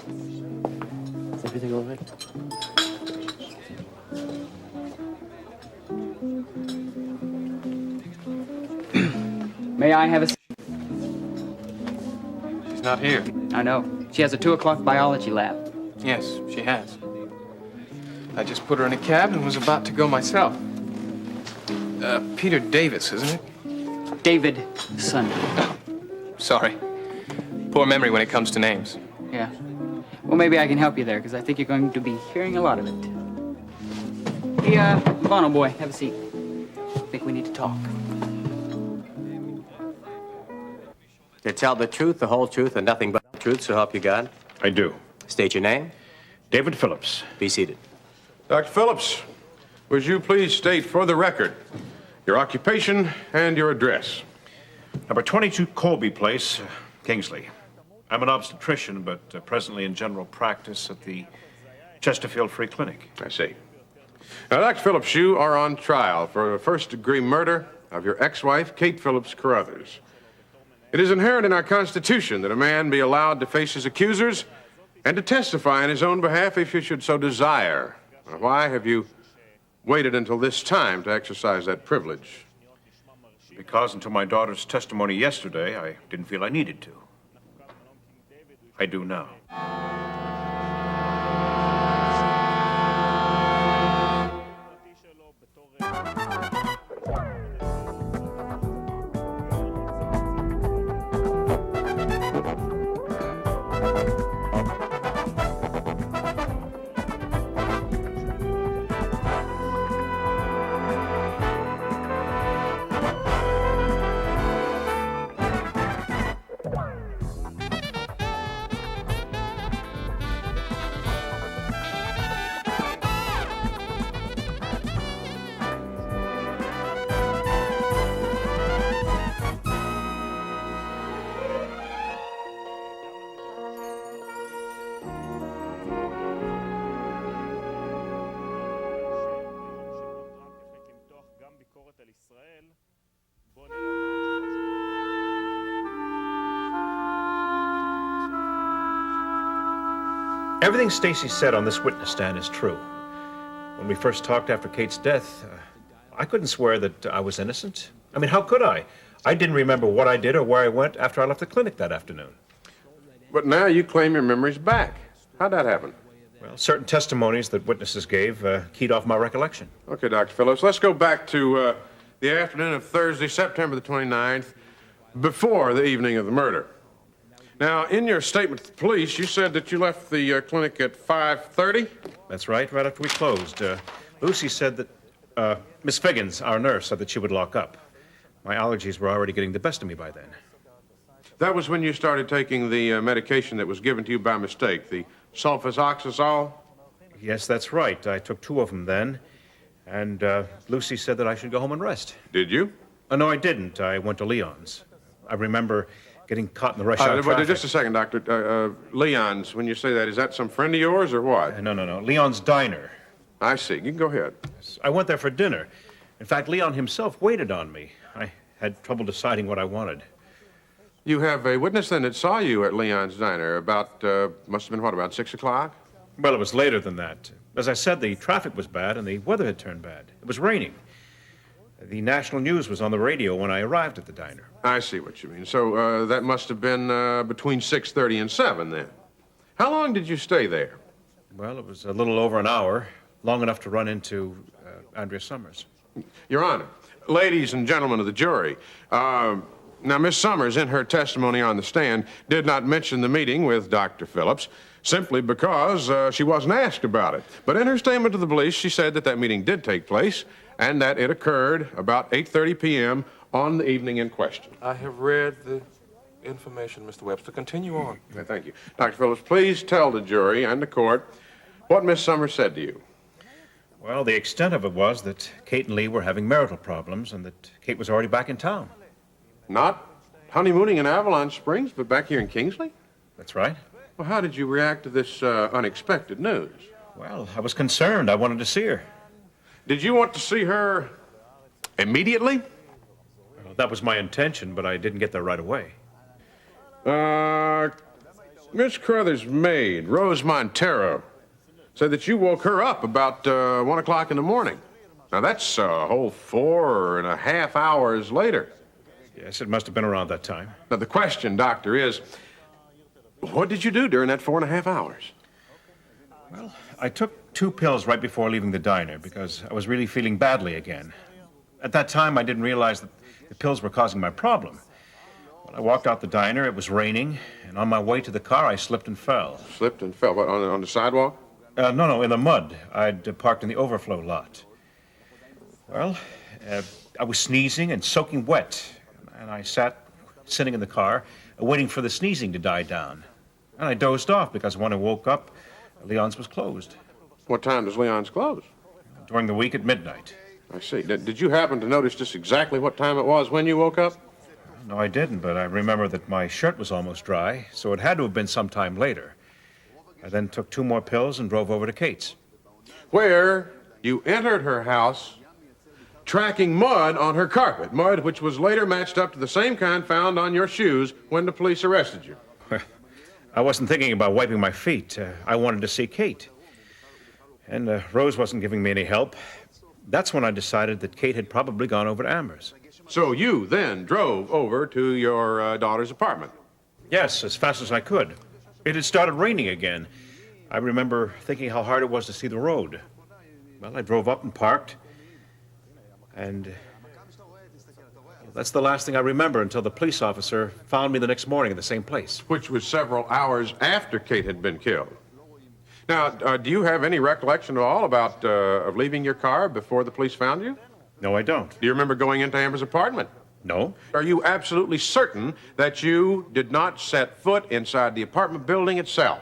Is everything all right? May I have a... She's not here. I know. She has a 2 o'clock biology lab. Yes, she has. I just put her in a cab and was about to go myself. Peter Davis, isn't it? David Sun. Sorry. Poor memory when it comes to names. Yeah. Well, maybe I can help you there, because I think you're going to be hearing a lot of it. Hey, Bono boy, have a seat. I think we need to talk. To tell the truth, the whole truth, and nothing but the truth, so help you God? I do. State your name. David Phillips. Be seated. Dr. Phillips, would you please state for the record your occupation and your address? Number 22 Colby Place, Kingsley. I'm an obstetrician, but presently in general practice at the Chesterfield Free Clinic. I see. Now, Dr. Phillips, you are on trial for a first-degree murder of your ex-wife, Kate Phillips Carruthers. It is inherent in our Constitution that a man be allowed to face his accusers and to testify on his own behalf if he should so desire. Now, why have you waited until this time to exercise that privilege? Because until my daughter's testimony yesterday, I didn't feel I needed to. I do now. Everything Stacy said on this witness stand is true. When we first talked after Kate's death, I couldn't swear that I was innocent. I mean, how could I? I didn't remember what I did or where I went after I left the clinic that afternoon. But now you claim your memory's back. How'd that happen? Well, certain testimonies that witnesses gave keyed off my recollection. Okay, Dr. Phillips, let's go back to the afternoon of Thursday, September the 29th, before the evening of the murder. Now, in your statement to the police, you said that you left the clinic at 5:30? That's right after we closed. Lucy said that, Miss Figgins, our nurse, said that she would lock up. My allergies were already getting the best of me by then. That was when you started taking the medication that was given to you by mistake, the sulfasalazole? Yes, that's right. I took 2 of them then. And Lucy said that I should go home and rest. Did you? No, I didn't. I went to Leon's. I remember getting caught in the rush hour traffic. Just a second, Doctor. Leon's, when you say that, is that some friend of yours or what? No. Leon's Diner. I see. You can go ahead. I went there for dinner. In fact, Leon himself waited on me. I had trouble deciding what I wanted. You have a witness then that saw you at Leon's Diner about, must have been what, about 6 o'clock? Well, it was later than that. As I said, the traffic was bad and the weather had turned bad. It was raining. The national news was on the radio when I arrived at the diner. I see what you mean. So that must have been between 6:30 and 7 then. How long did you stay there? Well, it was a little over an hour, long enough to run into Andrea Summers. Your Honor, ladies and gentlemen of the jury, now Miss Summers, in her testimony on the stand, did not mention the meeting with Dr. Phillips simply because she wasn't asked about it. But in her statement to the police, she said that that meeting did take place and that it occurred about 8:30 p.m. on the evening in question. I have read the information, Mr. Webster. Continue on. Okay, thank you. Dr. Phillips, please tell the jury and the court what Miss Summers said to you. Well, the extent of it was that Kate and Lee were having marital problems and that Kate was already back in town. Not honeymooning in Avalon Springs, but back here in Kingsley? That's right. Well, how did you react to this unexpected news? Well, I was concerned. I wanted to see her. Did you want to see her immediately? Well, that was my intention, but I didn't get there right away. Miss Carruthers' maid, Rose Montero, said that you woke her up about 1 o'clock in the morning. Now, that's a whole 4.5 hours later. Yes, it must have been around that time. Now, the question, Doctor, is what did you do during that 4.5 hours? Well, I took 2 pills right before leaving the diner because I was really feeling badly again. At that time, I didn't realize that the pills were causing my problem. When I walked out the diner, it was raining, and on my way to the car, I slipped and fell. Slipped and fell. What, on the sidewalk? No, in the mud. I'd parked in the overflow lot. Well, I was sneezing and soaking wet, and I sat sitting in the car, waiting for the sneezing to die down. And I dozed off because when I woke up, Leon's was closed. What time does Leon's close? During the week at midnight. I see. Did you happen to notice just exactly what time it was when you woke up? No, I didn't, but I remember that my shirt was almost dry, so it had to have been some time later. I then took 2 more pills and drove over to Kate's. Where you entered her house tracking mud on her carpet, mud which was later matched up to the same kind found on your shoes when the police arrested you. I wasn't thinking about wiping my feet. I wanted to see Kate. And Rose wasn't giving me any help. That's when I decided that Kate had probably gone over to Amber's. So you then drove over to your daughter's apartment? Yes, as fast as I could. It had started raining again. I remember thinking how hard it was to see the road. Well, I drove up and parked. And that's the last thing I remember until the police officer found me the next morning at the same place. Which was several hours after Kate had been killed. Now, do you have any recollection at all about of leaving your car before the police found you? No, I don't. Do you remember going into Amber's apartment? No. Are you absolutely certain that you did not set foot inside the apartment building itself?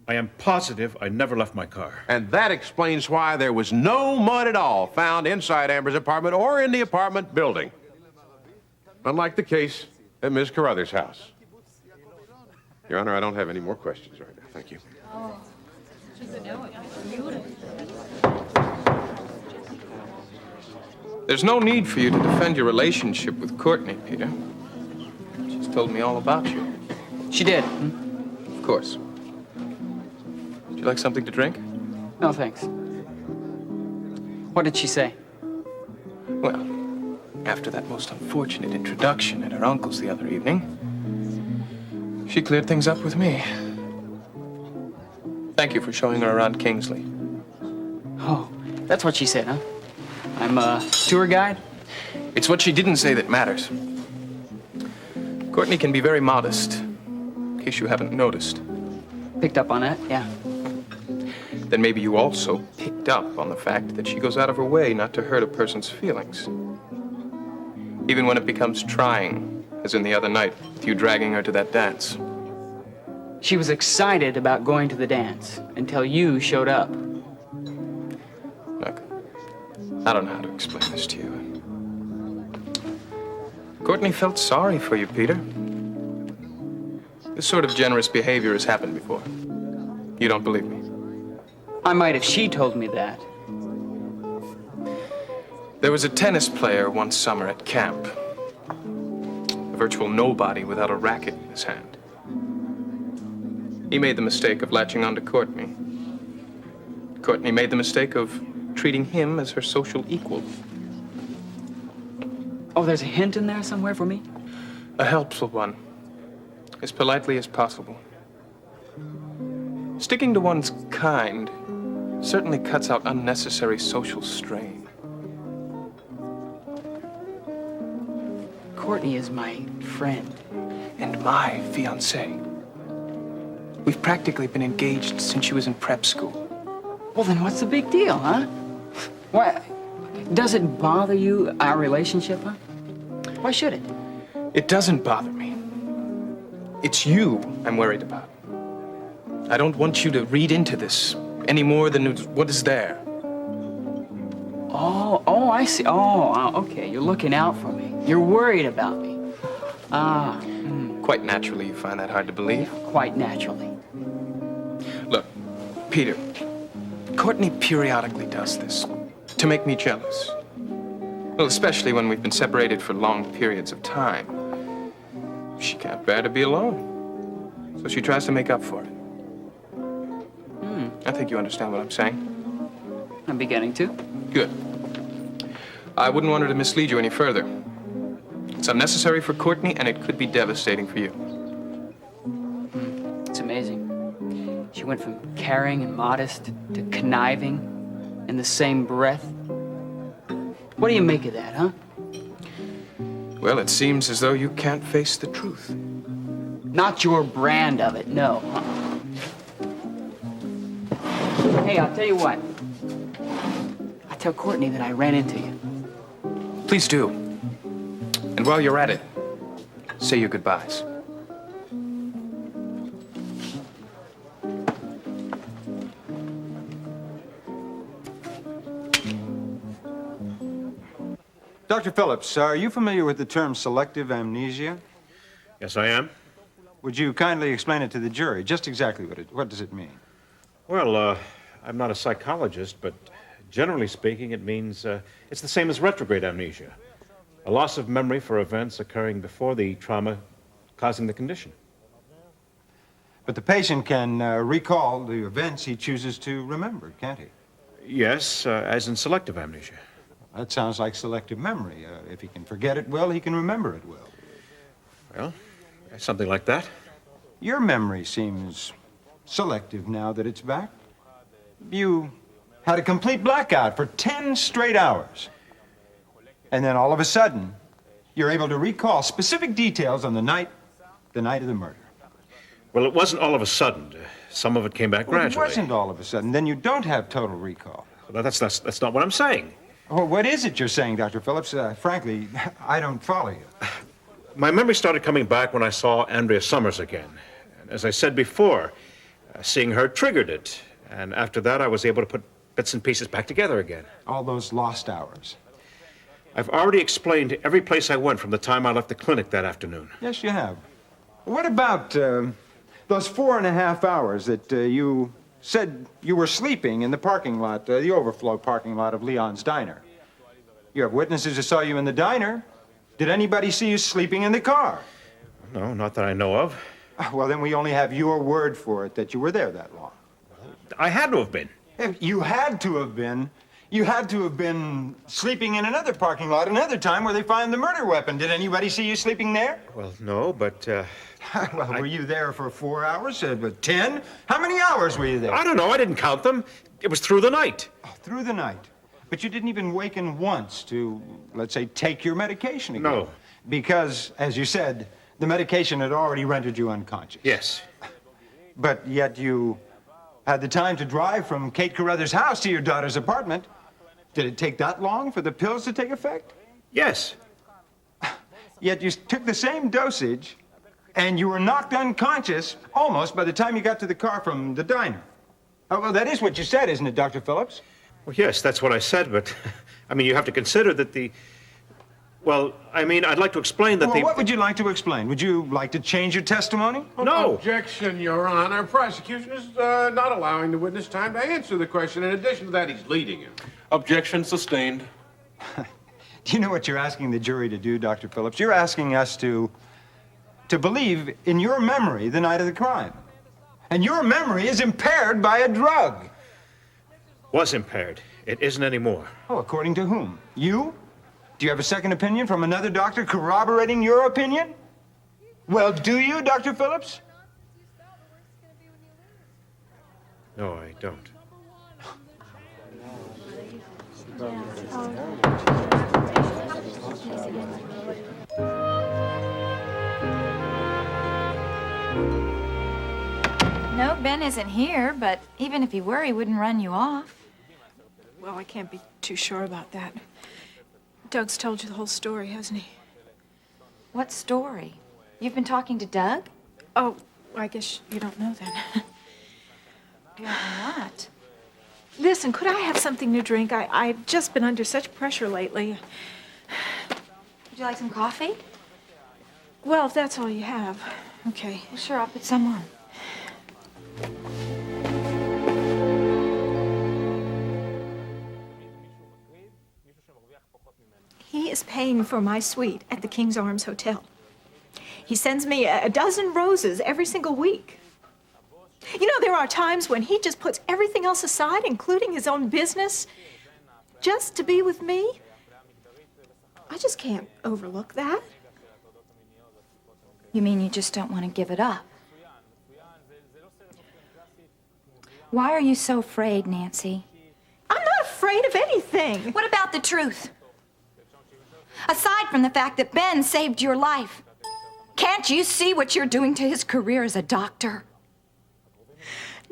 I am positive I never left my car. And that explains why there was no mud at all found inside Amber's apartment or in the apartment building. Unlike the case at Ms. Carruthers' house. Your Honor, I don't have any more questions right now. Thank you. There's no need for you to defend your relationship with Courtney, Peter. She's told me all about you. She did. Of course. Would you like something to drink? No, thanks. What did she say? Well, after that most unfortunate introduction at her uncle's the other evening, she cleared things up with me. Thank you for showing her around Kingsley. Oh, that's what she said, huh? I'm a tour guide? It's what she didn't say that matters. Courtney can be very modest, in case you haven't noticed. Picked up on that, yeah. Then maybe you also picked up on the fact that she goes out of her way not to hurt a person's feelings. Even when it becomes trying, as in the other night, with you dragging her to that dance. She was excited about going to the dance until you showed up. Look, I don't know how to explain this to you. Courtney felt sorry for you, Peter. This sort of generous behavior has happened before. You don't believe me? I might if she told me that. There was a tennis player one summer at camp. A virtual nobody without a racket in his hand. He made the mistake of latching onto Courtney. Courtney made the mistake of treating him as her social equal. Oh, there's a hint in there somewhere for me? A helpful one. As politely as possible. Sticking to one's kind certainly cuts out unnecessary social strain. Courtney is my friend. And my fiancée. We've practically been engaged since she was in prep school. Well, then what's the big deal, huh? Why? Does it bother you, our relationship, huh? Why should it? It doesn't bother me. It's you I'm worried about. I don't want you to read into this any more than what is there. Oh, I see. Oh, okay. You're looking out for me. You're worried about me. Ah, Quite naturally, you find that hard to believe. quite naturally. Look, Peter, Courtney periodically does this to make me jealous. Well, especially when we've been separated for long periods of time. She can't bear to be alone. So she tries to make up for it. I think you understand what I'm saying. I'm beginning to. Good. I wouldn't want her to mislead you any further. It's unnecessary for Courtney, and it could be devastating for you. It's amazing. She went from caring and modest to conniving in the same breath. What do you make of that, huh? Well, it seems as though you can't face the truth. Not your brand of it, no. Hey, I'll tell you what. I'll tell Courtney that I ran into you. Please do. And while you're at it, say your goodbyes. Dr. Phillips, are you familiar with the term selective amnesia? Yes, I am. Would you kindly explain it to the jury? Just exactly what does it mean? Well, I'm not a psychologist, but generally speaking, it means it's the same as retrograde amnesia. A loss of memory for events occurring before the trauma causing the condition. But the patient can recall the events he chooses to remember, can't he? Yes, as in selective amnesia. That sounds like selective memory. If he can forget it well, he can remember it well. Well, something like that. Your memory seems selective now that it's back. You had a complete blackout for 10 straight hours. And then all of a sudden, you're able to recall specific details on the night of the murder. Well, it wasn't all of a sudden. Some of it came back Well, gradually. it wasn't all of a sudden. Then you don't have total recall. Well, that's not what I'm saying. Well, what is it you're saying, Dr. Phillips? Frankly, I don't follow you. My memory started coming back when I saw Andrea Summers again. And as I said before, seeing her triggered it. And after that, I was able to put bits and pieces back together again. All those lost hours. I've already explained every place I went from the time I left the clinic that afternoon. Yes, you have. What about those 4.5 hours that you said you were sleeping in the parking lot, the overflow parking lot of Leon's Diner? You have witnesses who saw you in the diner. Did anybody see you sleeping in the car? No, not that I know of. Well, then we only have your word for it that you were there that long. I had to have been. You had to have been. You had to have been sleeping in another parking lot another time where they find the murder weapon. Did anybody see you sleeping there? Well, no, but, Well, were you there for 4 hours? 10? How many hours were you there? I don't know. I didn't count them. It was through the night. Oh, through the night. But you didn't even waken once to, let's say, take your medication again. No. Because, as you said, the medication had already rendered you unconscious. Yes. But yet you had the time to drive from Kate Carruthers' house to your daughter's apartment. Did it take that long for the pills to take effect? Yes. Yet you took the same dosage, and you were knocked unconscious almost by the time you got to the car from the diner. Oh, well, that is what you said, isn't it, Dr. Phillips? Well, yes, that's what I said, but, I mean, you have to consider that the... Well, I mean, I'd like to explain that Well, what would you like to explain? Would you like to change your testimony? No. Objection, Your Honor. Prosecution is not allowing the witness time to answer the question. In addition to that, he's leading him. Objection sustained. Do you know what you're asking the jury to do, Dr. Phillips? You're asking us to believe in your memory the night of the crime. And your memory is impaired by a drug. Was impaired. It isn't anymore. Oh, according to whom? You? Do you have a second opinion from another doctor corroborating your opinion? Well, do you, Dr. Phillips? No, I don't. No, Ben isn't here, but even if he were, he wouldn't run you off. Well, I can't be too sure about that. Doug's told you the whole story, hasn't he? What story? You've been talking to Doug? Oh, I guess you don't know then. Well, not. Listen, could I have something to drink? I've just been under such pressure lately. Would you like some coffee? Well, if that's all you have. Okay. Well, sure, I'll put some on. He is paying for my suite at the King's Arms Hotel. He sends me a dozen roses every single week. You know, there are times when he just puts everything else aside, including his own business, just to be with me. I just can't overlook that. You mean you just don't want to give it up? Why are you so afraid, Nancy? I'm not afraid of anything. What about the truth? Aside from the fact that Ben saved your life, can't you see what you're doing to his career as a doctor?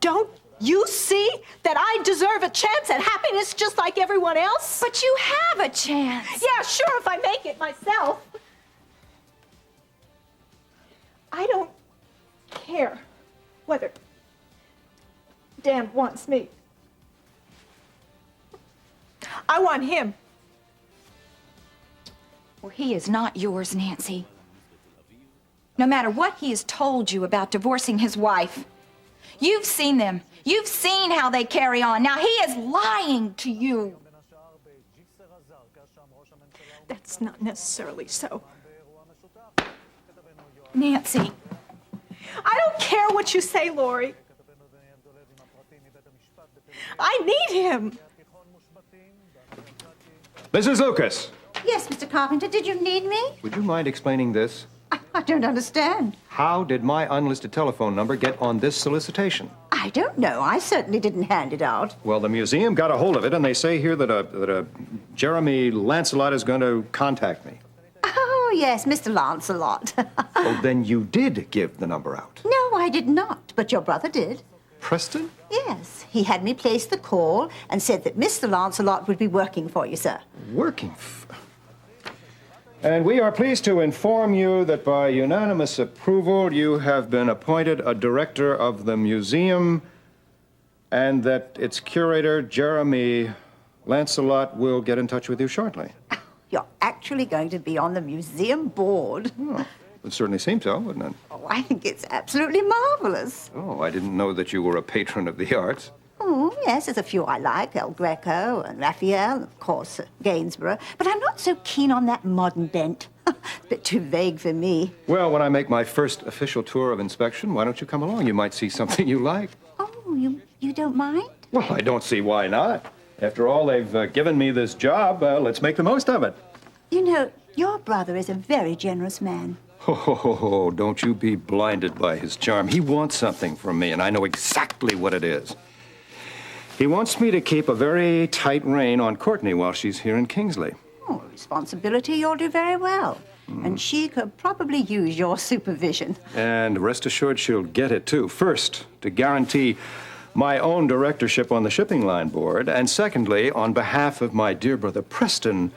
Don't you see that I deserve a chance at happiness just like everyone else? But you have a chance. Yeah, sure, if I make it myself. I don't care whether Dan wants me. I want him. Well, he is not yours, Nancy. No matter what he has told you about divorcing his wife, you've seen them. You've seen how they carry on. Now he is lying to you. That's not necessarily so. Nancy. I don't care what you say, Lori. I need him. Mrs. Lucas, Yes, Mr. Carpenter, did you need me? would you mind explaining this? I don't understand. How did my unlisted telephone number get on this solicitation? I don't know. I certainly didn't hand it out. Well, the museum got a hold of it, and they say here that a Jeremy Lancelot is going to contact me. Oh, yes, Mr. Lancelot. Oh, then you did give the number out. No, I did not, but your brother did. Preston? Yes, he had me place the call and said that Mr. Lancelot would be working for you, sir. Working. And we are pleased to inform you that by unanimous approval, you have been appointed a director of the museum, and that its curator, Jeremy Lancelot, will get in touch with you shortly. You're actually going to be on the museum board. Oh, it certainly seems so, wouldn't it? Oh, I think it's absolutely marvelous. Oh, I didn't know that you were a patron of the arts. Oh, yes, there's a few I like, El Greco and Raphael, and of course, Gainsborough. But I'm not so keen on that modern bent. A bit too vague for me. Well, when I make my first official tour of inspection, why don't you come along? You might see something you like. Oh, you don't mind? Well, I don't see why not. After all, they've given me this job. Let's make the most of it. You know, your brother is a very generous man. Oh, don't you be blinded by his charm. He wants something from me, and I know exactly what it is. He wants me to keep a very tight rein on Courtney while she's here in Kingsley. Oh, responsibility you'll do very well. And she could probably use your supervision. And rest assured she'll get it, too. First, to guarantee my own directorship on the shipping line board, and secondly, on behalf of my dear brother Preston,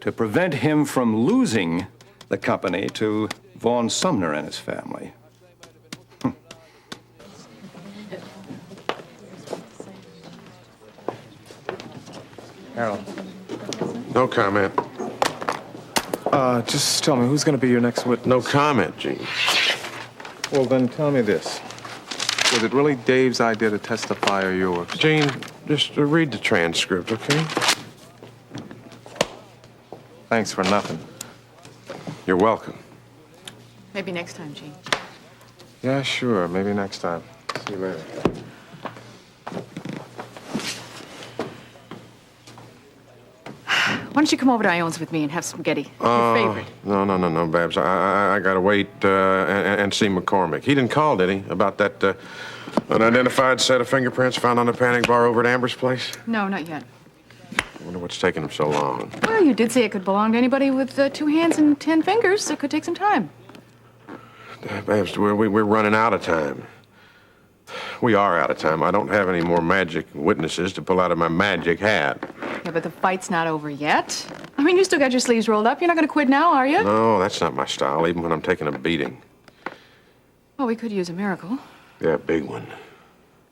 to prevent him from losing the company to Vaughn Sumner and his family. Harold, No comment. just tell me, who's going to be your next witness? No comment, Gene. Well, then tell me this. Was it really Dave's idea to testify or yours? Gene, just read the transcript, okay? Thanks for nothing. You're welcome. Maybe next time, Gene. Yeah, sure. Maybe next time. See you later. Why don't you come over to Ione's with me and have spaghetti? Your favorite. No, Babs. I gotta wait and see McCormick. He didn't call, did he, about that unidentified set of fingerprints found on the panic bar over at Amber's place? No, not yet. I wonder what's taking him so long. Well, you did say it could belong to anybody with 2 hands and 10 fingers. It could take some time. Babs, we're running out of time. We are out of time. I don't have any more magic witnesses to pull out of my magic hat. Yeah, but the fight's not over yet. I mean, you still got your sleeves rolled up. You're not going to quit now, are you? No, that's not my style, even when I'm taking a beating. Well, we could use a miracle. Yeah, big one.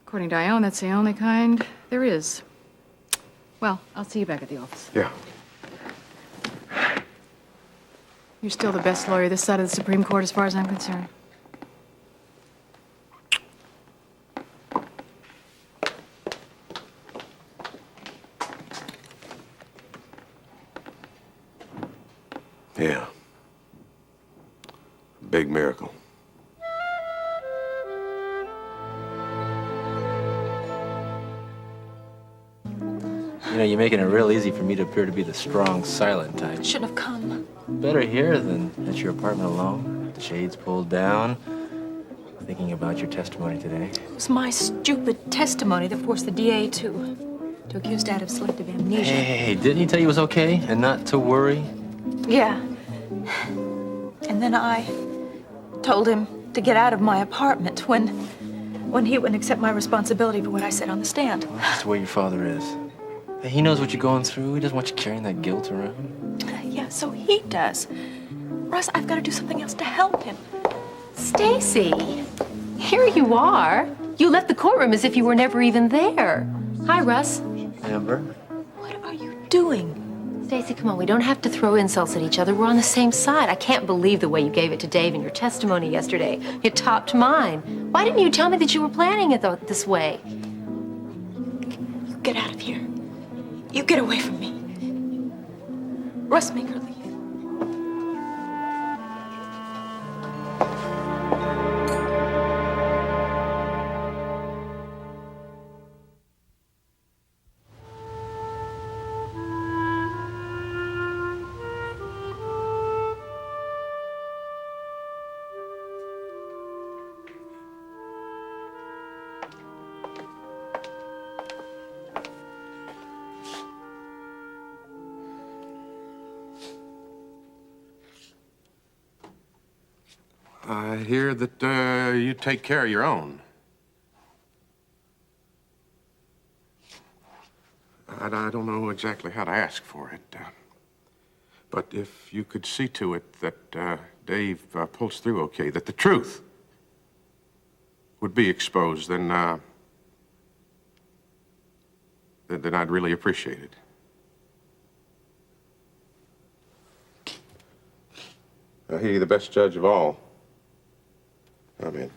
According to Ione, that's the only kind there is. Well, I'll see you back at the office. Yeah. You're still the best lawyer this side of the Supreme Court as far as I'm concerned. Yeah. big miracle. You know, you're making it real easy for me to appear to be the strong, silent type. Shouldn't have come. Better here than at your apartment alone, with the shades pulled down, thinking about your testimony today. It was my stupid testimony that forced the DA to accuse Dad of selective amnesia. Hey, didn't he tell you it was okay and not to worry? Yeah. And then I told him to get out of my apartment when he wouldn't accept my responsibility for what I said on the stand. Well, that's the way your father is. Hey, he knows what you're going through. He doesn't want you carrying that guilt around. Yeah, so he does. Russ, I've got to do something else to help him. Stacy, here you are. You left the courtroom as if you were never even there. Hi, Russ. Amber? What are you doing? Stacy, come on, we don't have to throw insults at each other. We're on the same side. I can't believe the way you gave it to Dave in your testimony yesterday. It topped mine. Why didn't you tell me that you were planning it this way? You get out of here. You get away from me. Russ, make her leave. I hear that you take care of your own. I don't know exactly how to ask for it. But if you could see to it that Dave pulls through okay, that the truth would be exposed, then I'd really appreciate it. I hear you're the best judge of all. I'm in.